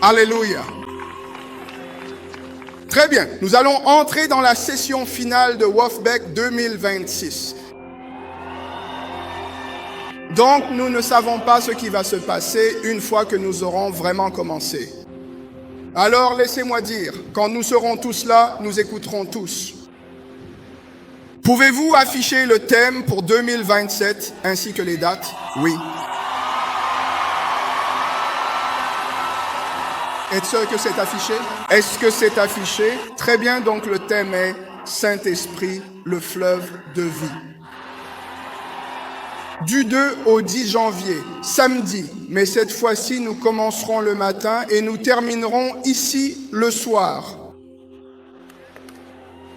Alléluia. Très bien, nous allons entrer dans la session finale de WOFBEC 2026. Donc, nous ne savons pas ce qui va se passer une fois que nous aurons vraiment commencé. Alors, laissez-moi dire, quand nous serons tous là, nous écouterons tous. Pouvez-vous afficher le thème pour 2027 ainsi que les dates? Oui. Est-ce que c'est affiché? Est-ce que c'est affiché? Très bien, donc le thème est Saint-Esprit, le fleuve de vie. Du 2 au 10 janvier, samedi, mais cette fois-ci nous commencerons le matin et nous terminerons ici le soir.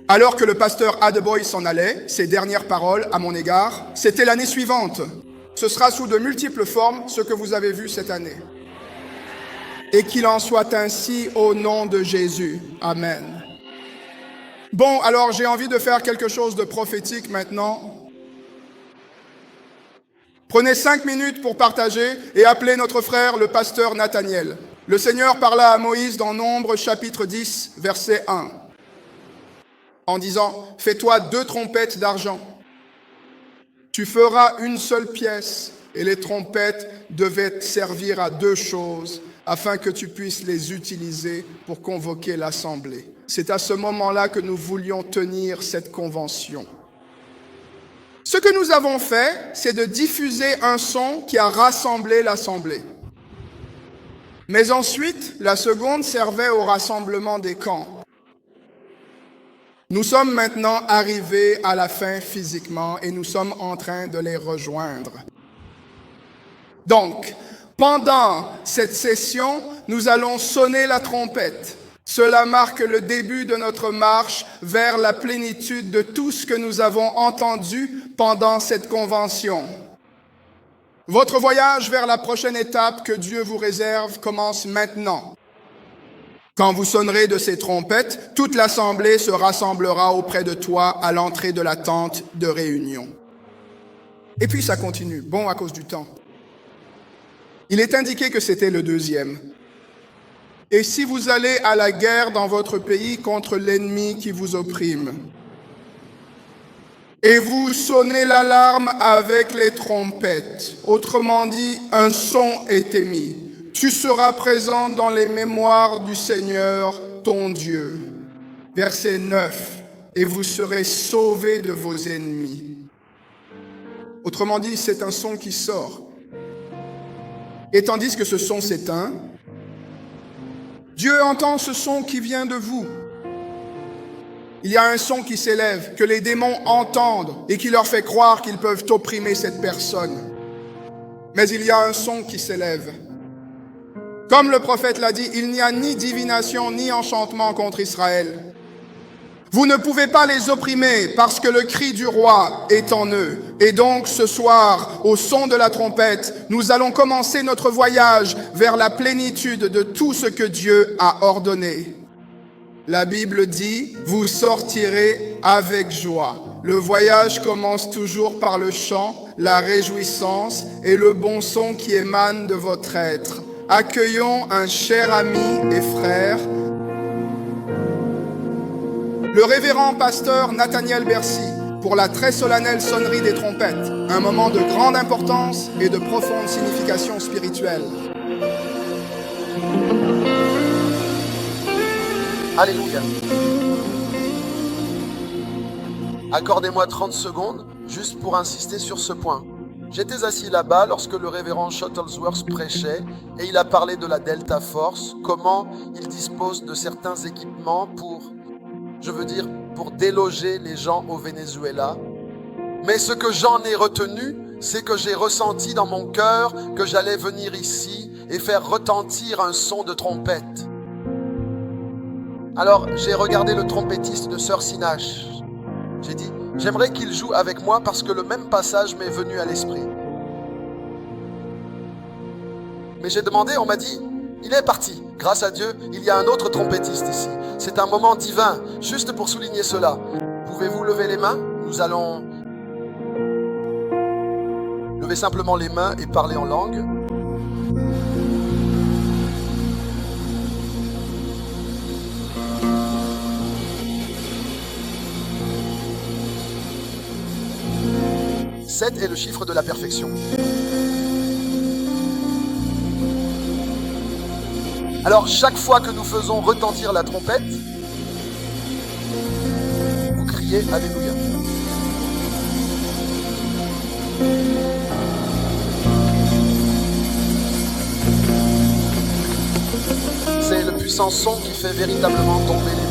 Alors que le pasteur Adeboy s'en allait, ses dernières paroles à mon égard, c'était l'année suivante. Ce sera sous de multiples formes ce que vous avez vu cette année. Et qu'il en soit ainsi au nom de Jésus. Amen. Bon, alors j'ai envie de faire quelque chose de prophétique maintenant. Prenez 5 minutes pour partager et appeler notre frère le pasteur Nathaniel. Le Seigneur parla à Moïse dans Nombre chapitre 10, verset 1, en disant « Fais-toi 2 trompettes d'argent. Tu feras une seule pièce et les trompettes devaient servir à 2 choses afin que tu puisses les utiliser pour convoquer l'assemblée. » C'est à ce moment-là que nous voulions tenir cette convention. Ce que nous avons fait, c'est de diffuser un son qui a rassemblé l'assemblée. Mais ensuite, la seconde servait au rassemblement des camps. Nous sommes maintenant arrivés à la fin physiquement et nous sommes en train de les rejoindre. Donc, pendant cette session, nous allons sonner la trompette. Cela marque le début de notre marche vers la plénitude de tout ce que nous avons entendu pendant cette convention. Votre voyage vers la prochaine étape que Dieu vous réserve commence maintenant. Quand vous sonnerez de ces trompettes, toute l'assemblée se rassemblera auprès de toi à l'entrée de la tente de réunion. Et puis ça continue, bon à cause du temps. Il est indiqué que c'était le 2e. Et si vous allez à la guerre dans votre pays contre l'ennemi qui vous opprime, et vous sonnez l'alarme avec les trompettes, autrement dit, un son est émis, tu seras présent dans les mémoires du Seigneur, ton Dieu. Verset 9, et vous serez sauvés de vos ennemis. Autrement dit, c'est un son qui sort. Et tandis que ce son s'éteint, Dieu entend ce son qui vient de vous. Il y a un son qui s'élève, que les démons entendent et qui leur fait croire qu'ils peuvent opprimer cette personne. Mais il y a un son qui s'élève. Comme le prophète l'a dit, il n'y a ni divination ni enchantement contre Israël. Vous ne pouvez pas les opprimer parce que le cri du roi est en eux. Et donc ce soir, au son de la trompette, nous allons commencer notre voyage vers la plénitude de tout ce que Dieu a ordonné. La Bible dit, vous sortirez avec joie. Le voyage commence toujours par le chant, la réjouissance et le bon son qui émane de votre être. Accueillons un cher ami et frère, le révérend pasteur Nathaniel Bercy, pour la très solennelle sonnerie des trompettes, un moment de grande importance et de profonde signification spirituelle. Alléluia. Accordez-moi 30 secondes, juste pour insister sur ce point. J'étais assis là-bas lorsque le révérend Shuttlesworth prêchait et il a parlé de la Delta Force, comment il dispose de certains équipements pour déloger les gens au Venezuela. Mais ce que j'en ai retenu, c'est que j'ai ressenti dans mon cœur que j'allais venir ici et faire retentir un son de trompette. Alors, j'ai regardé le trompettiste de Sœur Sinache. J'ai dit, j'aimerais qu'il joue avec moi parce que le même passage m'est venu à l'esprit. Mais j'ai demandé, on m'a dit, il est parti. Grâce à Dieu, il y a un autre trompettiste ici. C'est un moment divin, juste pour souligner cela. Pouvez-vous lever les mains? Nous allons lever simplement les mains et parler en langue. 7 est le chiffre de la perfection. Alors, chaque fois que nous faisons retentir la trompette, vous criez Alléluia. C'est le puissant son qui fait véritablement tomber les